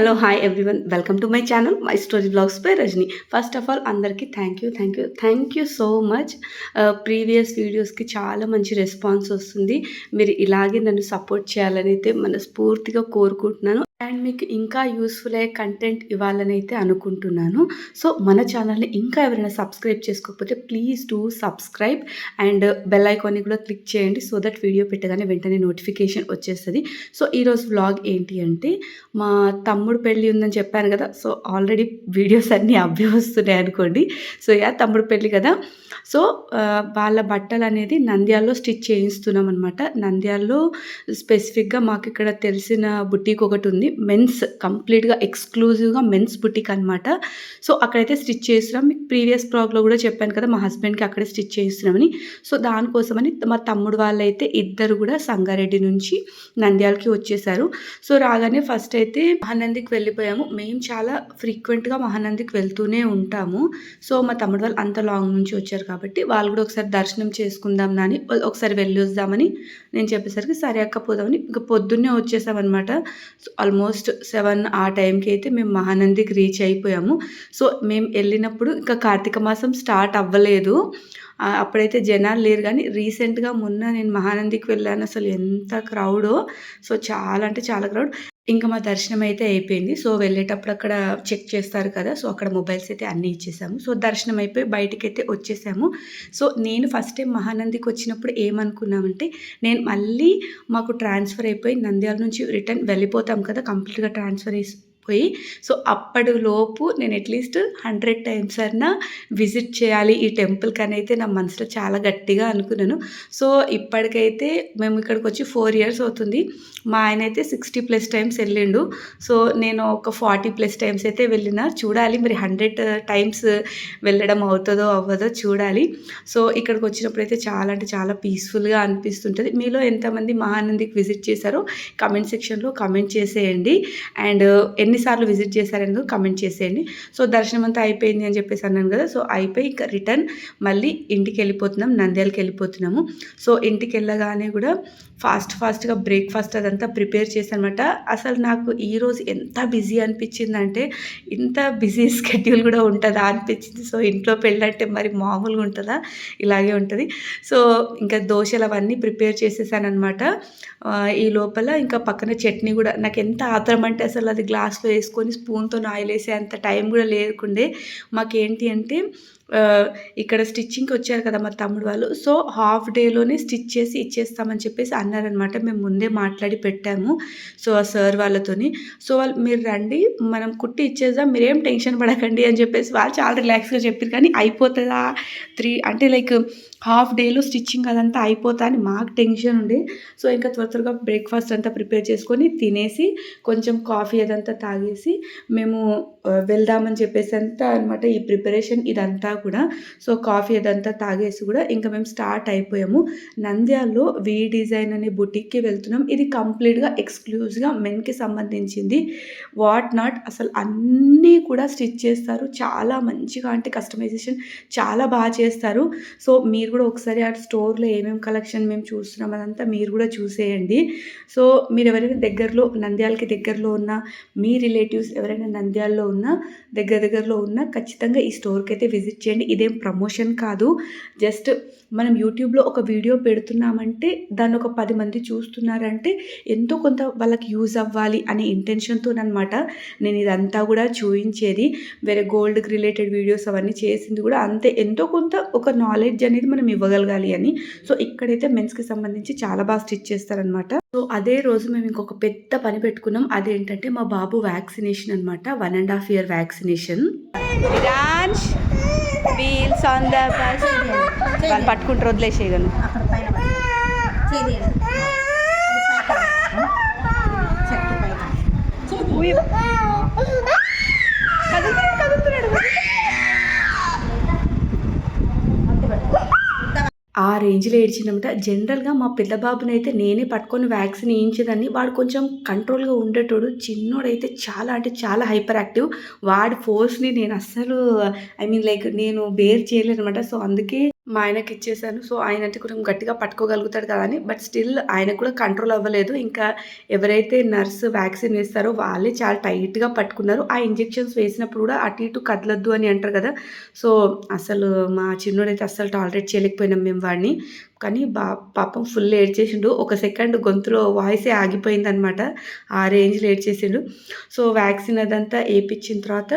Hello hi everyone welcome to my channel my story vlogs by Rajani. First of all అందరికీ thank you so much. Previous వీడియోస్కి చాలా మంచి response వస్తుంది. మీరు ఇలాగే నన్ను సపోర్ట్ చేయాలని అయితే మనస్ఫూర్తిగా కోరుకుంటున్నాను. అండ్ మీకు ఇంకా యూస్ఫుల్ అయ్యే కంటెంట్ ఇవ్వాలని అయితే అనుకుంటున్నాను. సో మన ఛానల్ని ఇంకా ఎవరైనా సబ్స్క్రైబ్ చేసుకోకపోతే please do subscribe and bell ఐకాన్ని కూడా క్లిక్ చేయండి. సో దట్ వీడియో పెట్టగానే వెంటనే నోటిఫికేషన్ వచ్చేస్తుంది. సో ఈరోజు వ్లాగ్ ఏంటి అంటే, మా తమ్ముడు పెళ్ళి ఉందని చెప్పాను కదా. సో ఆల్రెడీ వీడియోస్ అన్నీ అవే వస్తున్నాయి అనుకోండి. సో తమ్ముడు పెళ్ళి కదా. సో వాళ్ళ బట్టలు అనేది నంద్యాలలో స్టిచ్ చేయిస్తున్నాం అనమాట. నంద్యాలలో స్పెసిఫిక్గా మాకు ఇక్కడ తెలిసిన బుటీక్ ఒకటి ఉంది, మెన్స్ కంప్లీట్గా ఎక్స్క్లూజివ్గా మెన్స్ బుటీక్ అనమాట. సో అక్కడైతే స్టిచ్ చేస్తున్నాం. మీకు ప్రీవియస్ బ్లాగ్లో కూడా చెప్పాను కదా, మా హస్బెండ్కి అక్కడే స్టిచ్ చేయిస్తున్నామని. సో దానికోసమని మా తమ్ముడు వాళ్ళైతే ఇద్దరు కూడా సంగారెడ్డి నుంచి నంద్యాలకి వచ్చేసారు. సో రాగానే ఫస్ట్ అయితే మహానందికి వెళ్ళిపోయాము. మేము చాలా ఫ్రీక్వెంట్గా మహానందికి వెళ్తూనే ఉంటాము. సో మా తమ్ముడు వాళ్ళు అంత లాంగ్ నుంచి వచ్చారు కాబట్టి వాళ్ళు కూడా ఒకసారి దర్శనం చేసుకుందాం అని ఒకసారి వెళ్ళి వద్దామని నేను చెప్పేసరికి సరే అక్కపోదామని ఇంకా పొద్దున్నే వచ్చేసామన్నమాట. సో ఆల్మోస్ట్ 7 ఆ టైంకి అయితే మేము మహానందికి రీచ్ అయిపోయాము. సో మేము వెళ్ళినప్పుడు ఇంకా కార్తీక మాసం స్టార్ట్ అవ్వలేదు. అప్పుడైతే జనాలు లేరు. కానీ రీసెంట్గా మొన్న నేను మహానందికి వెళ్ళాను. అసలు ఎంత క్రౌడో, సో చాలా అంటే చాలా క్రౌడ్. ఇంకా మా దర్శనం అయితే అయిపోయింది. సో వెళ్ళేటప్పుడు అక్కడ చెక్ చేస్తారు కదా, సో అక్కడ మొబైల్స్ అయితే అన్నీ ఇచ్చేసాము. సో దర్శనం అయిపోయి బయటకైతే వచ్చేసాము. సో నేను ఫస్ట్ టైం మహానందికి వచ్చినప్పుడు ఏమనుకున్నామంటే, నేను మళ్ళీ మాకు ట్రాన్స్ఫర్ అయిపోయి నంద్యాల నుంచి రిటర్న్ వెళ్ళిపోతాం కదా, కంప్లీట్గా ట్రాన్స్ఫర్ పోయి. సో అప్పటిలోపు నేను అట్లీస్ట్ 100 టైమ్స్ అన్నా విజిట్ చేయాలి ఈ టెంపుల్కి అని అయితే నా మనసులో చాలా గట్టిగా అనుకున్నాను. సో ఇప్పటికైతే మేము ఇక్కడికి వచ్చి 4 ఇయర్స్ అవుతుంది. మా ఆయన అయితే 60+ టైమ్స్ వెళ్ళిండు. సో నేను ఒక 40+ టైమ్స్ అయితే వెళ్ళిన. చూడాలి మరి 100 టైమ్స్ వెళ్ళడం అవుతుందో అవ్వదో చూడాలి. సో ఇక్కడికి వచ్చినప్పుడు అయితే చాలా అంటే చాలా పీస్ఫుల్గా అనిపిస్తుంటుంది. మీలో ఎంతమంది మహానందికి విజిట్ చేశారో కమెంట్ సెక్షన్లో కమెంట్ చేసేయండి. అండ్ ఎన్నిసార్లు విజిట్ చేశారని కమెంట్ చేసేయండి. సో దర్శనం అంతా అయిపోయింది అని చెప్పేసి అన్నాను కదా. సో అయిపోయి ఇంకా రిటర్న్ మళ్ళీ ఇంటికి వెళ్ళిపోతున్నాం, నంద్యాలకి వెళ్ళిపోతున్నాము. సో ఇంటికి వెళ్ళగానే కూడా ఫాస్ట్గా బ్రేక్ఫాస్ట్ అదంతా ప్రిపేర్ చేశానమాట. అసలు నాకు ఈరోజు ఎంత బిజీ అనిపించిందంటే, ఇంత బిజీ స్కెడ్యూల్ కూడా ఉంటుందా అనిపించింది. సో ఇంట్లో పెళ్ళంటే మరి మామూలుగా ఉంటుందా, ఇలాగే ఉంటుంది. సో ఇంకా దోశలు అవన్నీ ప్రిపేర్ చేసేసానమాట. ఈ లోపల ఇంకా పక్కన చట్నీ కూడా, నాకు ఎంత ఆత్రం అంటే అసలు అది గ్లాస్లో వేసుకొని స్పూన్తో ఆయిల్ వేసే అంత టైం కూడా లేకుండే. మాకేంటి అంటే ఇక్కడ స్టిచ్చింగ్కి వచ్చారు కదా మా తమ్ముడు వాళ్ళు. సో హాఫ్ డేలోనే స్టిచ్ చేసి ఇచ్చేస్తామని చెప్పేసి అన్నారనమాట. మేము ముందే మాట్లాడి పెట్టాము సో ఆ సార్ వాళ్ళతోని. సో వాళ్ళు మీరు రండి మనం కుట్టి ఇచ్చేద్దాం, మీరేం టెన్షన్ పడకండి అని చెప్పేసి వాళ్ళు చాలా రిలాక్స్గా చెప్పారు. కానీ అయిపోతుందా 3 అంటే లైక్ హాఫ్ డేలో స్టిచ్చింగ్ అదంతా అయిపోతా అని మాకు టెన్షన్ ఉండే. సో ఇంకా త్వరగా బ్రేక్ఫాస్ట్ అంతా ప్రిపేర్ చేసుకొని తినేసి కొంచెం కాఫీ అదంతా తాగేసి మేము వెళ్దామని చెప్పేసి అంతా అనమాట ఈ ప్రిపరేషన్ ఇదంతా కూడా. సో కాఫీ అదంతా తాగేసి కూడా ఇంకా మేము స్టార్ట్ అయిపోయాము. నంద్యాలలో వి డిజైన్ అనే బుటిక్కి వెళ్తున్నాం. ఇది కంప్లీట్గా ఎక్స్క్లూజివ్గా మెన్కి సంబంధించింది. వాట్ నాట్ అసలు అన్నీ కూడా స్టిచ్ చేస్తారు. చాలా మంచిగా అంటే కస్టమైజేషన్ చాలా బాగా చేస్తారు. సో మీరు కూడా ఒకసారి ఆ స్టోర్లో ఏమేమి కలెక్షన్ మేము చూస్తున్నాం అదంతా మీరు కూడా చూసేయండి. సో మీరు ఎవరైనా నంద్యాలకి దగ్గరలో ఉన్న మీ రిలేటివ్స్ ఎవరైనా నంద్యాలలో ఉన్నా దగ్గరలో ఉన్నా ఖచ్చితంగా ఈ స్టోర్కి అయితే విజిట్ చేయండి. ఇదేం ప్రమోషన్ కాదు, జస్ట్ మనం యూట్యూబ్లో ఒక వీడియో పెడుతున్నామంటే దాన్ని ఒక 10 మంది చూస్తున్నారంటే ఎంతో కొంత వాళ్ళకి యూజ్ అవ్వాలి అనే ఇంటెన్షన్తోనమాట నేను ఇదంతా కూడా చూపించేది. వేరే గోల్డ్కి రిలేటెడ్ వీడియోస్ అవన్నీ చేసింది కూడా అంతే, ఎంతో కొంత ఒక నాలెడ్జ్ అనేది మనం ఇవ్వగలగాలి అని. సో ఇక్కడైతే మెన్స్కి సంబంధించి చాలా బాగా స్టిచ్ చేస్తారనమాట. సో అదే రోజు మేము ఇంకొక పెద్ద పని పెట్టుకున్నాం. అదేంటంటే మా బాబు వ్యాక్సినేషన్ అనమాట, 1.5 year vaccination. Wheels on the bus వాళ్ళు పట్టుకుంటారు, వదిలేసేయగలను. ఆ రేంజ్లో ఏడ్చిందనమాట. జనరల్గా మా పెద్ద బాబుని అయితే నేనే పట్టుకొని వ్యాక్సిన్ వేయించేదాన్ని. వాడు కొంచెం కంట్రోల్గా ఉండేటోడు. చిన్నోడైతే చాలా అంటే చాలా హైపర్ యాక్టివ్. వాడి ఫోర్స్ని నేను అస్సలు లైక్ నేను బేర్ చేయలేను అనమాట. సో అందుకే మా ఆయనకిచ్చేసాను. సో, ఆయనంటే కొంచెం గట్టిగా పట్టుకోగలుగుతాడు కదా అని. బట్ స్టిల్ ఆయనకు కూడా కంట్రోల్ అవ్వలేదు. ఇంకా ఎవరైతే నర్స్ వ్యాక్సిన్ వేస్తారో వాళ్ళే చాలా టైట్‌గా పట్టుకున్నారు. ఆ ఇంజెక్షన్స్ వేసినప్పుడు కూడా అటు ఇటు కదలొద్దు అని అంటారు కదా! సో, అసలు మా చిన్నోడైతే అస్సలు టాలరేట్ చేయలేకపోయినాం మేము వాడిని. కానీ పాపం ఫుల్ ఏడ్చేసిండు. ఒక సెకండ్ గొంతులో వాయిసే ఆగిపోయిందనమాట. ఆ రేంజ్‌లో ఏడ్చేసిండు. సో, వ్యాక్సిన్ అదంతా ఏపిచ్చిన తర్వాత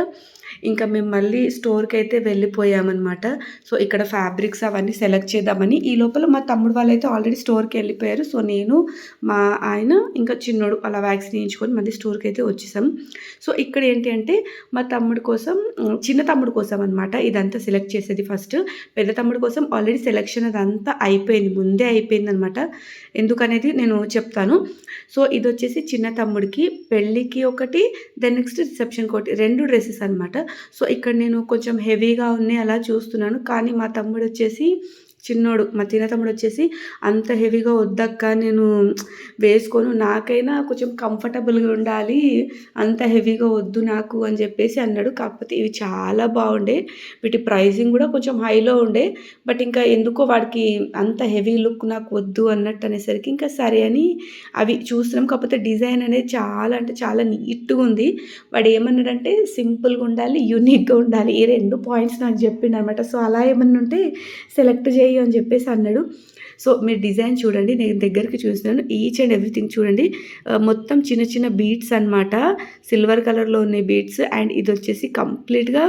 ఇంకా మేము మళ్ళీ స్టోర్‌కైతే వెళ్ళిపోయామనమాట. సో, ఇక్కడ ఫ్యాబ్రిక్స్ అవన్నీ సెలెక్ట్ చేద్దామని, ఈ లోపల మా తమ్ముడు వాళ్ళైతే ఆల్రెడీ స్టోర్‌కెళ్ళిపోయారు. సో, నేను, మా ఆయన, ఇంకా చిన్నోడు అలా వ్యాక్సిన్ ఏయించుకొని మళ్ళీ స్టోర్‌కైతే వచ్చేసాం. సో, ఇక్కడ ఏంటి అంటే మా తమ్ముడు కోసం చిన్న తమ్ముడు కోసం అనమాట ఇదంతా సెలెక్ట్ చేసేది ఫస్ట్. పెద్ద తమ్ముడు కోసం ఆల్రెడీ సెలెక్షన్ అదంతా అయిపోయింది. ముందే అయిపోయిందనమాట. ఎందుకనేది నేను చెప్తాను. సో, ఇదొచ్చేసి చిన్న తమ్ముడికి పెళ్ళికి ఒకటి, దెన్ నెక్స్ట్ రిసెప్షన్‌కి ఒకటి 2 డ్రెసెస్ అనమాట. సో, ఇక్కడ నేను కొంచెం హెవీగా ఉన్నాయి అలా చూస్తున్నాను. కానీ మా తమ్ముడొచ్చేసి చిన్నోడు, మా చిన్న తమ్ముడొచ్చేసి అంత హెవీగా వద్దక్కా నేను వేసుకోను. నాకైనా కొంచెం కంఫర్టబుల్‌గా ఉండాలి. అంత హెవీగా వద్దు నాకు అని చెప్పేసి అన్నాడు. కాకపోతే ఇవి చాలా బాగుండే. వీటి ప్రైజింగ్ కూడా కొంచెం హైలో ఉండే. బట్ ఇంకా ఎందుకో వాడికి అంత హెవీ లుక్ నాకు వద్దు అన్నట్టు అనేసరికి ఇంకా సరే అని అవి చూస్తున్నాం. కాకపోతే డిజైన్ అనేది చాలా అంటే చాలా నీట్‌గా ఉంది. వాడు ఏమన్నాడంటే సింపుల్‌గా ఉండాలి, యూనిక్‌గా ఉండాలి. ఈ 2 పాయింట్స్ నాకు చెప్పిండనమాట. సో, అలా ఏమన్నా ఉంటే సెలెక్ట్ చెయ్యి అని చెప్పేసి అన్నాడు. సో, మీరు డిజైన్ చూడండి. నేను దగ్గరికి చూస్తున్నాను. ఈచ్ అండ్ ఎవ్రీథింగ్ చూడండి. మొత్తం చిన్న చిన్న బీడ్స్ అనమాట. సిల్వర్ కలర్‌లో ఉన్నాయి బీడ్స్. అండ్ ఇదొచ్చేసి కంప్లీట్‌గా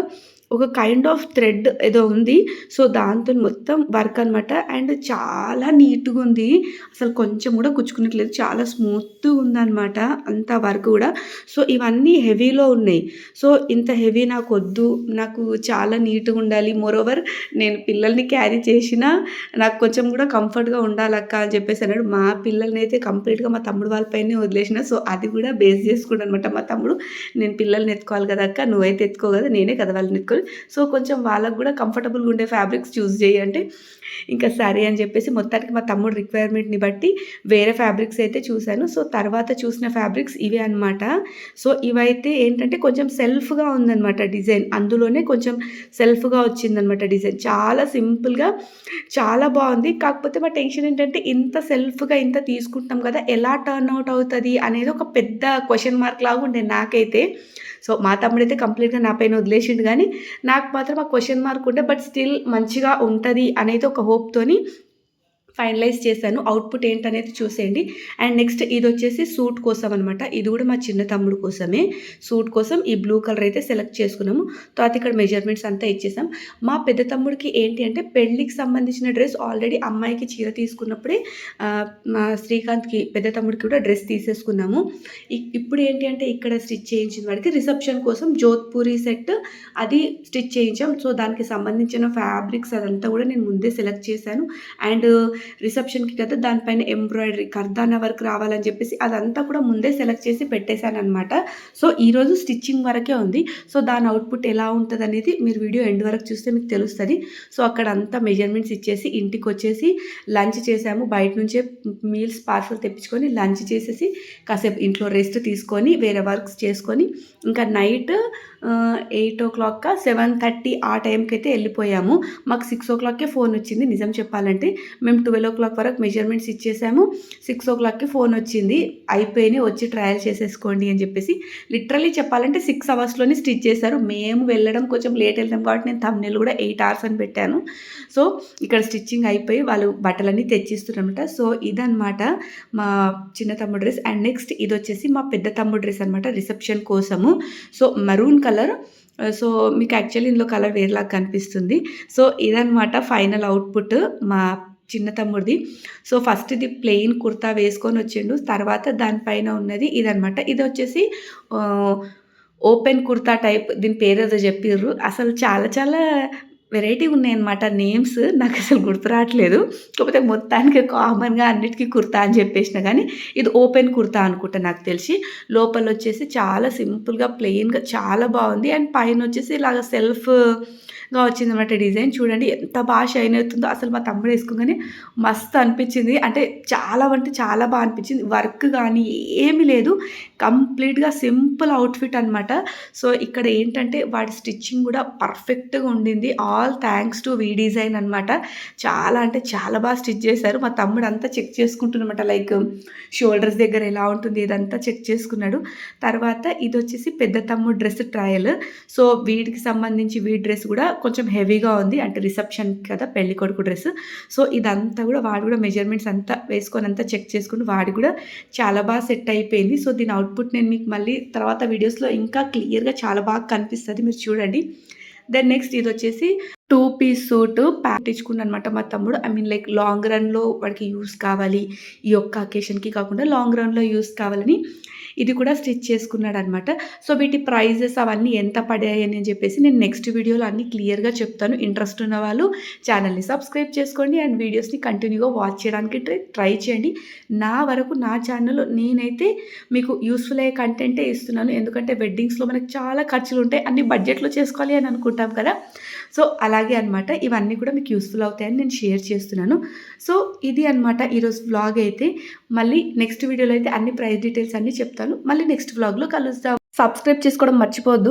ఒక కైండ్ ఆఫ్ థ్రెడ్ ఏదో ఉంది. సో, దాంతోని మొత్తం వర్క్ అనమాట. అండ్ చాలా నీట్‌గా ఉంది. అసలు కొంచెం కూడా గుచ్చుకునట్లేదు. చాలా స్మూత్‌గా ఉందనమాట. అంత వర్క్ కూడా. సో, ఇవన్నీ హెవీలో ఉన్నాయి. సో, ఇంత హెవీ నాకొద్దు. నాకు చాలా నీట్‌గా ఉండాలి. మోరోవర్ నేను పిల్లల్ని క్యారీ చేషినా నాకు కొంచెం కూడా కంఫర్ట్‌గా ఉండాలక్క అని చెప్పేసి అన్నాడు. మా పిల్లల్నైతే కంప్లీట్‌గా మా తమ్ముడు వాళ్ళ పైనే వదిలేషిన. సో, అది కూడా బేస్ చేసుకున్నాడనమాట మా తమ్ముడు. నేను పిల్లల్ని ఎత్తుకోవాలి కదా అక్క! నువ్వైతే ఎత్తుకో కదా! నేనే కదా వాళ్ళని ఎత్తుకోవాలి. సో, కొంచెం వాళ్ళకి కూడా కంఫర్టబుల్‌గా ఉండే ఫ్యాబ్రిక్స్ చూజ్ చెయ్యి అంటే, ఇంకా సరే అని చెప్పేసి మొత్తానికి మా తమ్ముడు రిక్వైర్మెంట్‌ని బట్టి వేరే ఫ్యాబ్రిక్స్ అయితే చూసాను. సో, తర్వాత చూసిన ఫ్యాబ్రిక్స్ ఇవే అనమాట. సో, ఇవైతే ఏంటంటే కొంచెం సెల్ఫ్‌గా ఉందనమాట డిజైన్. అందులోనే కొంచెం సెల్ఫ్‌గా వచ్చిందనమాట డిజైన్. చాలా సింపుల్‌గా చాలా బాగుంది. కాకపోతే మా టెన్షన్ ఏంటంటే ఇంత సెల్ఫ్‌గా ఇంత తీసుకుంటున్నాం కదా! ఎలా టర్న్ అవుట్ అవుతది అనేది ఒక పెద్ద క్వెషన్ మార్క్ లాగా ఉండే నాకైతే. సో, మా తమ్ముడైతే కంప్లీట్‌గా నా పైన వదిలేసిండు గానీ, నాకు మాత్రం ఆ క్వెషన్ మార్క్ ఉండే. బట్ స్టిల్ మంచిగా ఉంటది అనేది ఒక హోప్‌తోని ఫైనలైజ్ చేశాను. అవుట్‌పుట్ ఏంటనేది చూసేయండి. అండ్ నెక్స్ట్ ఇదొచ్చేసి సూట్ కోసం అనమాట. ఇది కూడా మా చిన్న తమ్ముడు కోసమే. సూట్ కోసం ఈ బ్లూ కలర్ అయితే సెలెక్ట్ చేసుకున్నాము. తర్వాత ఇక్కడ మెజర్‌మెంట్స్ అంతా ఇచ్చేసాం. మా పెద్ద తమ్ముడికి ఏంటి అంటే పెళ్ళికి సంబంధించిన డ్రెస్ ఆల్రెడీ అమ్మాయికి చీర తీసుకున్నప్పుడే మా శ్రీకాంత్‌కి పెద్ద తమ్ముడికి కూడా డ్రెస్ తీసేసుకున్నాము. ఇప్పుడు ఏంటి అంటే ఇక్కడ స్టిచ్ చేయించిన వాడికి రిసెప్షన్ కోసం జోధ్‌పూరి సెట్ అది స్టిచ్ చేయించాం. సో, దానికి సంబంధించిన ఫ్యాబ్రిక్స్ అదంతా కూడా నేను ముందే సెలెక్ట్ చేశాను. అండ్ రిసెప్షన్‌కి కదా దానిపైన ఎంబ్రాయిడరీ కర్దానా వర్క్ రావాలని చెప్పేసి అదంతా కూడా ముందే సెలెక్ట్ చేసి పెట్టేశాననమాట. సో, ఈరోజు స్టిచ్చింగ్ వరకే ఉంది. సో, దాని అవుట్‌పుట్ ఎలా ఉంటదనేది మీరు వీడియో ఎండ్ వరకు చూస్తే మీకు తెలుస్తది. సో, అక్కడంతా మెజర్‌మెంట్స్ ఇచ్చేసి ఇంటికొచ్చేసి లంచ్ చేశాము. బయట నుంచే మీల్స్ పార్సెల్ తెప్పించుకొని లంచ్ చేసేసి కాసేపు ఇంట్లో రెస్ట్ తీసుకొని వేరే వర్క్స్ చేసుకొని ఇంకా నైట్ 8:00కా 7:30 ఆ టైంకైతే వెళ్ళిపోయాము. మాకు 6:00కే ఫోన్ వచ్చింది నిజం చెప్పాలంటే. మేము 12:00 వరకు మెజర్‌మెంట్స్ ఇచ్చేసాము. 6:00కి ఫోన్ వచ్చింది. అయిపోయినాయి వచ్చి ట్రయల్ చేసేసుకోండి అని చెప్పేసి. లిటరల్లీ చెప్పాలంటే 6 అవర్స్‌లోనే స్టిచ్ చేశారు. మేము వెళ్ళడం కొంచెం లేట్ వెళ్తాం కాబట్టి నేను థంబ్‌నెయిల్ కూడా 8 అవర్స్ అని పెట్టాను. సో, ఇక్కడ స్టిచ్చింగ్ అయిపోయి వాళ్ళు బట్టలన్నీ తెచ్చిస్తున్నారన్నమాట. సో, ఇదనమాట మా చిన్న తమ్ముడు డ్రెస్. అండ్ నెక్స్ట్ ఇదొచ్చేసి మా పెద్ద తమ్ముడు డ్రెస్ అనమాట రిసెప్షన్ కోసము. So, maroon colour. సో, మీకు యాక్చువల్లీ ఇందులో కలర్ వేరేలాగా కనిపిస్తుంది. సో, ఇదనమాట ఫైనల్ అవుట్‌పుట్ మా చిన్న తమ్ముడిది. సో, ఫస్ట్ ఇది ప్లెయిన్ కుర్తా వేసుకొనొచ్చిండు. తర్వాత దానిపైన ఉన్నది ఇదనమాట. ఇదొచ్చేసి ఆహ్, ఓపెన్ కుర్తా టైప్ దీని పేరేదో జెప్పిర్రు. అసలు చాలా చాలా వెరైటీగున్నాయనమాట నేమ్స్. నాకసలు గుర్తు రావట్లేదు. కాకపోతే మొత్తానికి కామన్‌గా అన్నిటికి కుర్తా అని జెప్పేసినా గానీ, ఇది ఓపెన్ కుర్తా అనుకుంటా నాకు తెలిసి. లోపలొచ్చేసి చాలా సింపుల్‌గా, ప్లెయిన్‌గా చాలా బావుంది. అండ్ పైనొచ్చేసి ఇలాగ సెల్ఫ్‌గా వచ్చిందనమాట డిజైన్. చూడండి ఎంత బాగా షైన్ అవుతుందో. అసలు మా తమ్ముడు ఏసుకోగానే మస్తు అనిపించింది. అంటే చాలా బా అనిపించింది. వర్క్ గానీ ఏమీ లేదు. కంప్లీట్‌గా సింపుల్ అవుట్‌ఫిట్ అనమాట. సో, ఇక్కడ ఏంటంటే వాడి స్టిచ్చింగ్ గూడా పర్ఫెక్ట్‌గా ఉండింది. All thanks to V design అనమాట. చాలా అంటే చాలా బా స్టిచ్ చేశారు. మా తమ్ముడంతా చెక్ చేసుకుంటున్నమాట. లైక్ షోల్డర్స్ దగ్గర ఎలా ఉంటుంది ఇదంతా చెక్ చేసుకున్నాడు. తర్వాత ఇదొచ్చేసి పెద్ద తమ్ముడు డ్రెస్ ట్రయల్. సో, వీడికి సంబంధించి వీడి డ్రెస్ గూడా కొంచెం హెవీగా ఉంది. అంటే రిసెప్షన్ కదా! పెళ్ళికొడుకు డ్రెస్. సో, ఇదంతా గూడా వాడు గూడా మెజర్‌మెంట్స్ అంతా వేసుకొని అంతా చెక్ చేసుకుంటూ వాడికి గూడా చాలా బాగా సెట్ అయిపోయింది. సో, దీని అవుట్‌పుట్ నేను మీకు మళ్ళీ తర్వాత వీడియోస్‌లో ఇంకా క్లియర్‌గా చాలా బాగా కనిపిస్తది. మీరు చూడండి. దెన్ నెక్స్ట్ ఇదొచ్చేసి 2 పీస్ సూట్ కుట్టించుకున్నాడనమాట మా తమ్ముడు. ఐ మీన్ లైక్ లాంగ్ రన్‌లో వాడికి యూజ్ కావాలి. ఈ ఒక్క అకేషన్‌కి కాకుండా లాంగ్ రన్‌లో యూజ్ కావాలని ఇది కూడా స్టిచ్ చేసుకున్నాడనమాట. సో, వీటి ప్రైజెస్ అవన్నీ ఎంత పడాయని చెప్పేసి నేను నెక్స్ట్ వీడియోలో అన్నీ క్లియర్‌గా చెప్తాను. ఇంట్రెస్ట్ ఉన్న వాళ్ళు ఛానల్‌ని సబ్స్క్రైబ్ చేసుకోండి అండ్ వీడియోస్‌ని కంటిన్యూగా వాచ్ చేయడానికి ట్రై చేయండి. నా వరకు నా ఛానల్‌లో నేనైతే మీకు యూజ్‌ఫుల్ అయ్యే కంటెంటే ఇస్తున్నాను. ఎందుకంటే వెడ్డింగ్స్‌లో మనకు చాలా ఖర్చులుంటాయి. అన్నీ బడ్జెట్‌లో చేసుకోవాలి అని అనుకుంటాం కదా! సో, అలాగే అనమాట. ఇవన్నీ కూడా మీకు యూజ్‌ఫుల్ అవుతాయని నేను షేర్ చేస్తున్నాను. సో, ఇది అనమాట ఈరోజు వ్లాగ్ అయితే. మళ్ళీ నెక్స్ట్ వీడియోలో అయితే అన్ని ప్రైస్ డీటెయిల్స్ అన్నీ చెప్తాను. మళ్ళీ నెక్స్ట్ వ్లాగ్‌లో కలుద్దాం. సబ్స్క్రైబ్ చేసుకోవడం మర్చిపోవద్దు.